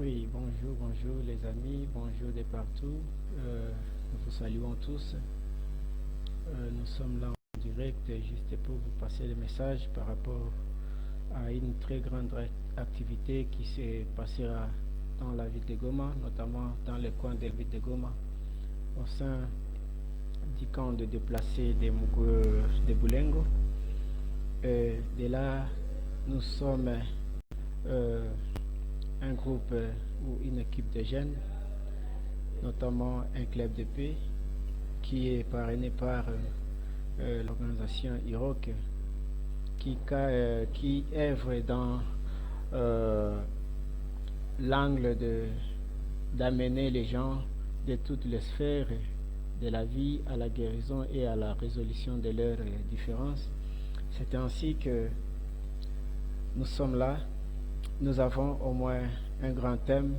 Oui, bonjour les amis, bonjour de partout. Nous vous saluons tous. Nous sommes là en direct juste pour vous passer le message par rapport à une très grande activité qui se passera dans la ville de Goma, notamment dans le coin de la ville de Goma, au sein du camp de déplacés de Boulengo. De là, nous sommes euh, un groupe ou une équipe de jeunes, notamment un club de paix qui est parrainé par l'organisation IROC qui œuvre dans euh, l'angle d'amener les gens de toutes les sphères de la vie à la guérison et à la résolution de leurs différences. C'est ainsi que nous sommes là. Nous avons au moins un grand thème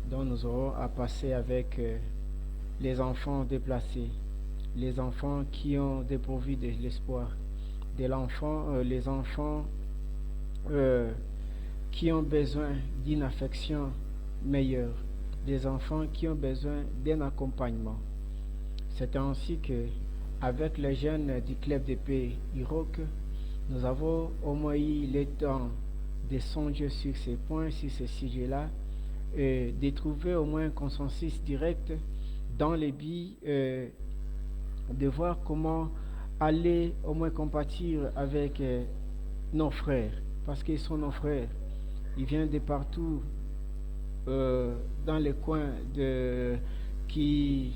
dont nous aurons à passer avec les enfants déplacés, les enfants qui ont dépourvu de l'espoir, les enfants euh, qui ont besoin d'une affection meilleure, des enfants qui ont besoin d'un accompagnement. C'est ainsi que, avec les jeunes du club de paix Iroc, nous avons au moins eu le temps de songer sur ces points, sur ces sujets-là, et de trouver au moins un consensus direct dans les billes, de voir comment aller au moins compatir avec nos frères, parce qu'ils sont nos frères. Ils viennent de partout, dans les coins qui,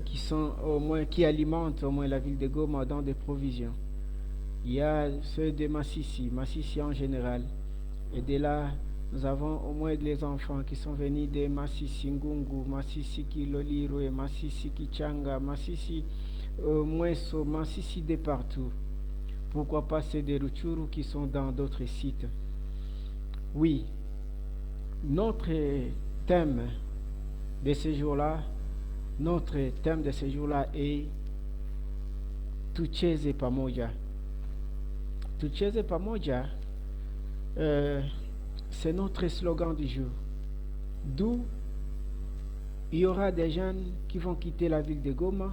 qui sont au moins, qui alimentent au moins la ville de Goma dans des provisions. Il y a ceux de Massissi en général. Et de là, nous avons au moins les enfants qui sont venus de Massissi Ngungu, Massissi Kiloliro, Massissi Kichanga, Massissi Mweso, Massissi de partout. Pourquoi pas ceux de Ruchuru qui sont dans d'autres sites. Oui, notre thème de ce jour-là, est Tucheze Pamoja. Tucheze Pamoja, c'est notre slogan du jour. D'où il y aura des jeunes qui vont quitter la ville de Goma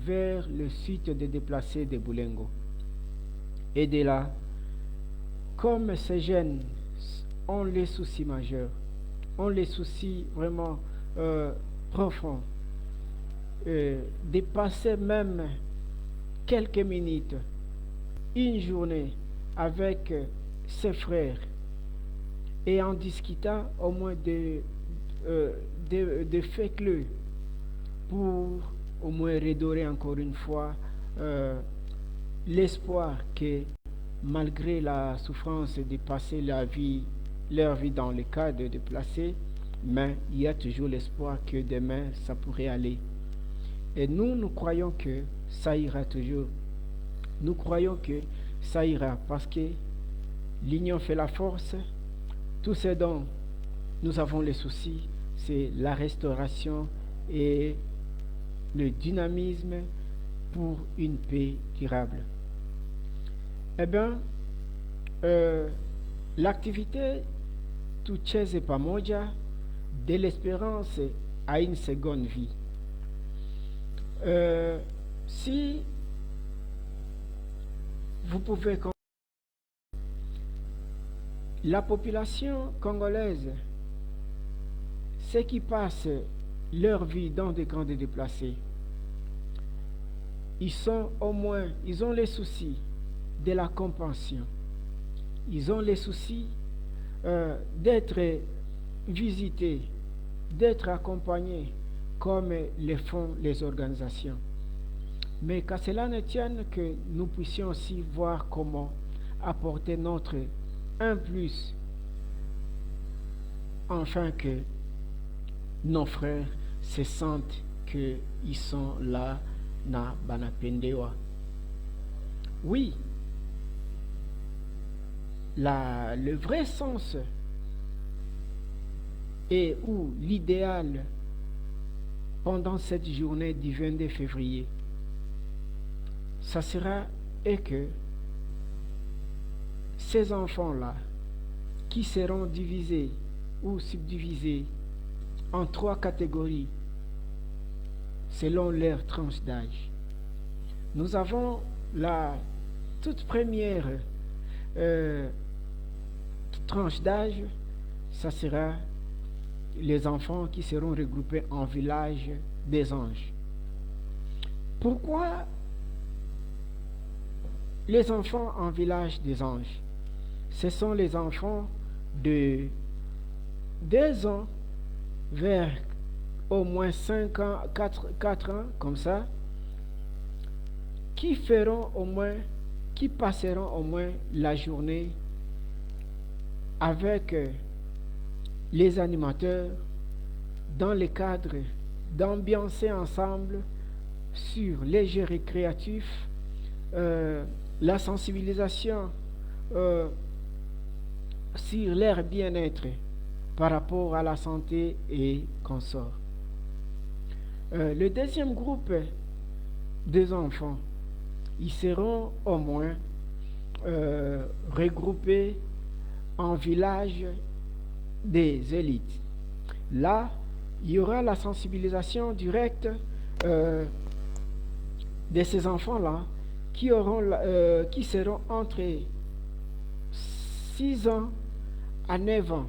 vers le site des déplacés de Boulengo. Et de là, comme ces jeunes ont les soucis majeurs, ont les soucis vraiment profonds, de passer même quelques minutes, une journée avec ses frères et en discutant au moins de faits clés pour au moins redorer encore une fois l'espoir que malgré la souffrance de passer leur vie dans le cas de déplacer, mais il y a toujours l'espoir que demain ça pourrait aller. Et nous croyons que ça ira toujours. Nous croyons que ça ira parce que l'union fait la force. Tout ce dont nous avons les soucis, c'est la restauration et le dynamisme pour une paix durable. Eh bien, l'activité Tucheze Pamoja de l'espérance à une seconde vie. Si vous pouvez, la population congolaise, ceux qui passent leur vie dans des camps de déplacés, ils ont les soucis de la compassion. Ils ont les soucis d'être visités, d'être accompagnés comme le font les organisations. Mais qu'à cela ne tienne, que nous puissions aussi voir comment apporter notre un plus, afin que nos frères se sentent qu'ils sont là na banapendewa. Oui, le vrai sens et ou l'idéal pendant cette journée du 22 février, ça sera et que ces enfants-là qui seront divisés ou subdivisés en 3 catégories selon leur tranche d'âge. Nous avons la toute première tranche d'âge, ça sera les enfants qui seront regroupés en village des anges. Pourquoi les enfants en village des anges? Ce sont les enfants de 2 ans vers au moins 5 ans, 4 ans, comme ça, qui passeront au moins la journée avec les animateurs dans le cadre d'ambiancer ensemble sur les jeux récréatifs, la sensibilisation sur leur bien-être par rapport à la santé et consorts. Le deuxième groupe des enfants, ils seront au moins regroupés en village des élites. Là, il y aura la sensibilisation directe de ces enfants-là qui seront entre 6 ans à 9 ans.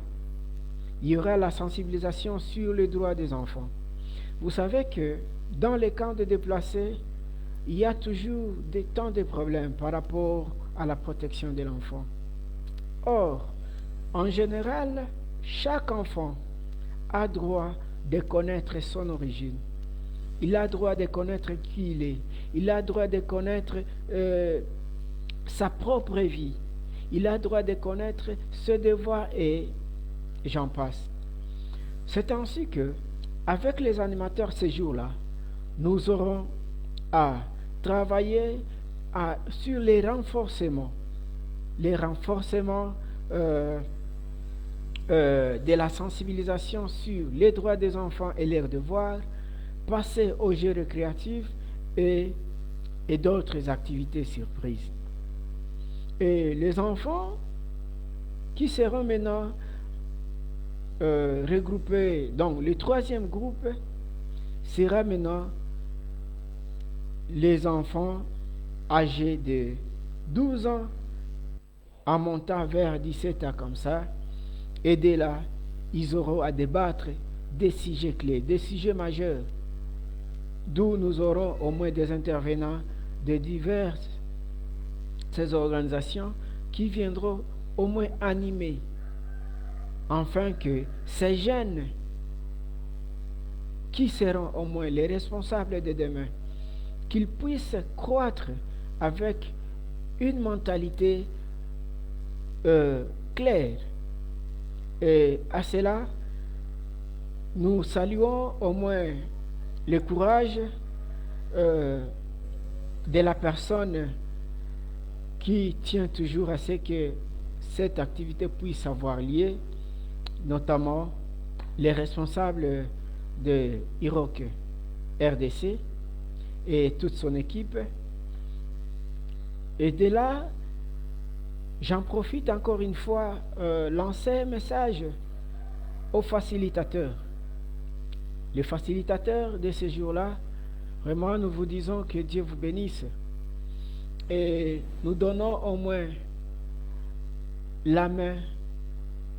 Il y aura la sensibilisation sur les droits des enfants. Vous savez que dans les camps de déplacés, il y a toujours tant de problèmes par rapport à la protection de l'enfant. Or, en général, chaque enfant a droit de connaître son origine. Il a droit de connaître qui il est. Il a droit de connaître sa propre vie. Il a droit de connaître ses devoirs et j'en passe. C'est ainsi que, avec les animateurs ces jours-là, nous aurons à travailler sur les renforcements de la sensibilisation sur les droits des enfants et leurs devoirs, passer aux jeux récréatifs et d'autres activités surprises. Et les enfants qui seront maintenant regroupés, donc le troisième groupe sera maintenant les enfants âgés de 12 ans en montant vers 17 ans comme ça, et dès là, ils auront à débattre des sujets clés, des sujets majeurs, d'où nous aurons au moins des intervenants de diverses ces organisations qui viendront au moins animer, afin que ces jeunes qui seront au moins les responsables de demain, qu'ils puissent croître avec une mentalité claire. Et à cela, nous saluons au moins le courage de la personne qui tient toujours à ce que cette activité puisse avoir lieu, notamment les responsables de IROC RDC et toute son équipe. Et de là, j'en profite encore une fois, lancer un message aux facilitateurs. Les facilitateurs de ce jour-là, vraiment nous vous disons que Dieu vous bénisse. Et nous donnons au moins la main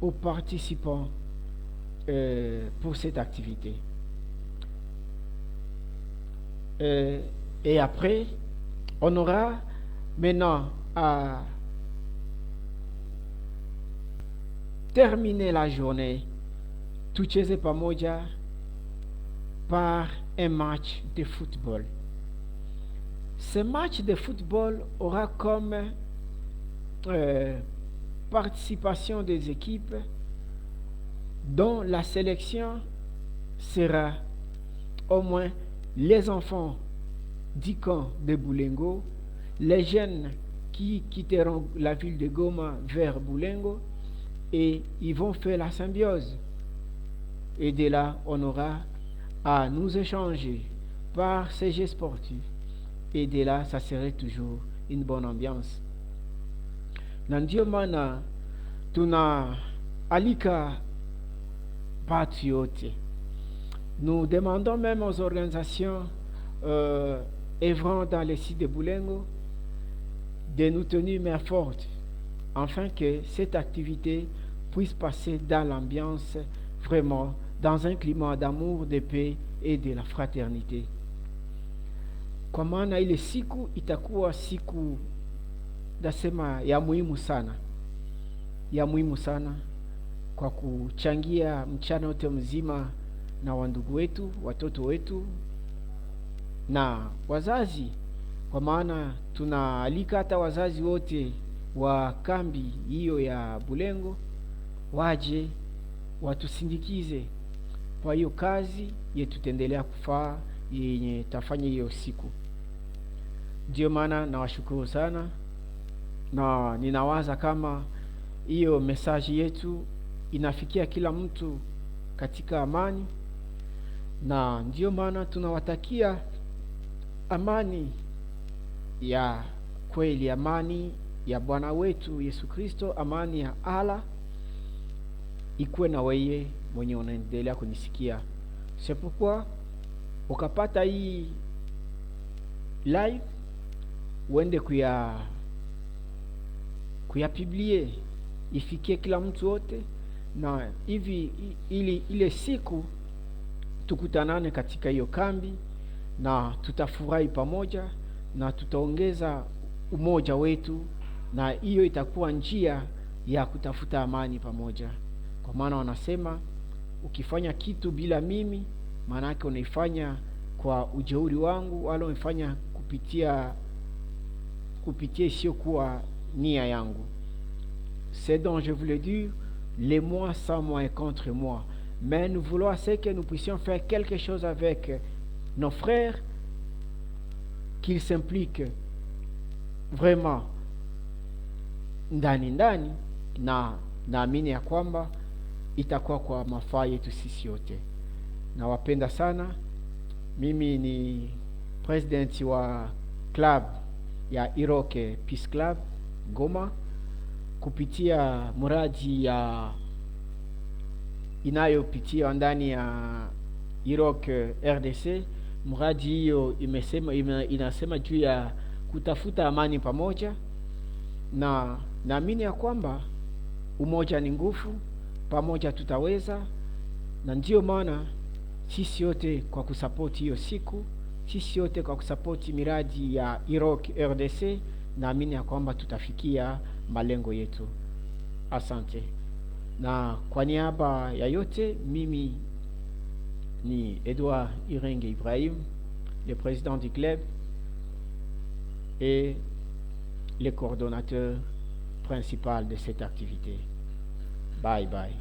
aux participants pour cette activité. Et après, on aura maintenant à terminer la journée tucheze pamoja par un match de football. Ce match de football aura comme participation des équipes dont la sélection sera au moins les enfants du camp de Boulengo, les jeunes qui quitteront la ville de Goma vers Boulengo, et ils vont faire la symbiose. Et de là, on aura à nous échanger par ces jeux sportifs. Et de là, ça serait toujours une bonne ambiance. Na ndio maana tuna alika watu yote. Nous demandons même aux organisations œuvrant dans les sites de Boulengo de nous tenir main forte afin que cette activité puisse passer dans l'ambiance, vraiment dans un climat d'amour, de paix et de la fraternité. Kwa maana ile siku itakuwa siku nasema ya muhimu sana, ya muhimu sana kwa kuchangia mchana wote mzima na wandugu wetu, watoto wetu na wazazi, kwa maana tunaalika hata wazazi wote wa kambi hiyo ya Bulengo waje watusindikize kwa hiyo kazi yetu tutaendelea kufaa yenye tafanya hiyo siku. Ndio maana nawashukuru sana, na ninawaza kama hiyo message yetu inafikia kila mtu katika amani, na ndio maana tunawatakia amani ya kweli, amani ya Bwana wetu Yesu Kristo, amani ya Allah ikuwe na wewe mwenye unaendelea kunisikia. Sepukwa ukapata hii live uende kuyapublie ifikie kila mtu wote, na hivi ili ile siku tukutanane katika hiyo kambi na tutafurahi pamoja na tutaongeza umoja wetu, na hiyo itakuwa njia ya kutafuta amani pamoja. Kwa maana wanasema ukifanya kitu bila mimi, maana yake unaifanya kwa ujeuri wangu, wala unafanya kupitia sio kuwa nia yangu. C'est donc je voulais dire, les moi sans moi et contre moi, mais nous voulons que nous puissions faire quelque chose avec nos frères, qu'ils s'impliquent vraiment ndani na naamini ya kwamba itakuwa kwa mafaa yetu sisi yote. Nawapenda sana. Mimi ni president wa club ya Iroke Peace Club Goma, kupitia muradi ya inayopitia ndani ya Iroke RDC. Muradi hiyo inasema juu ya kutafuta amani pamoja, na naamini ya kwamba umoja ni nguvu, pamoja tutaweza. Na ndio maana sisi yote kwa kusapoti hiyo siku, sisi yote kwa kusapoti miradi ya Iroke RDC, naamini ya kwamba tutafikia malengo yetu. Asante. Na kwa niaba ya yote, mimi ni Edouard Irenge Ibrahim, le président du club et le coordonnateur principal de cette activité. Bye bye.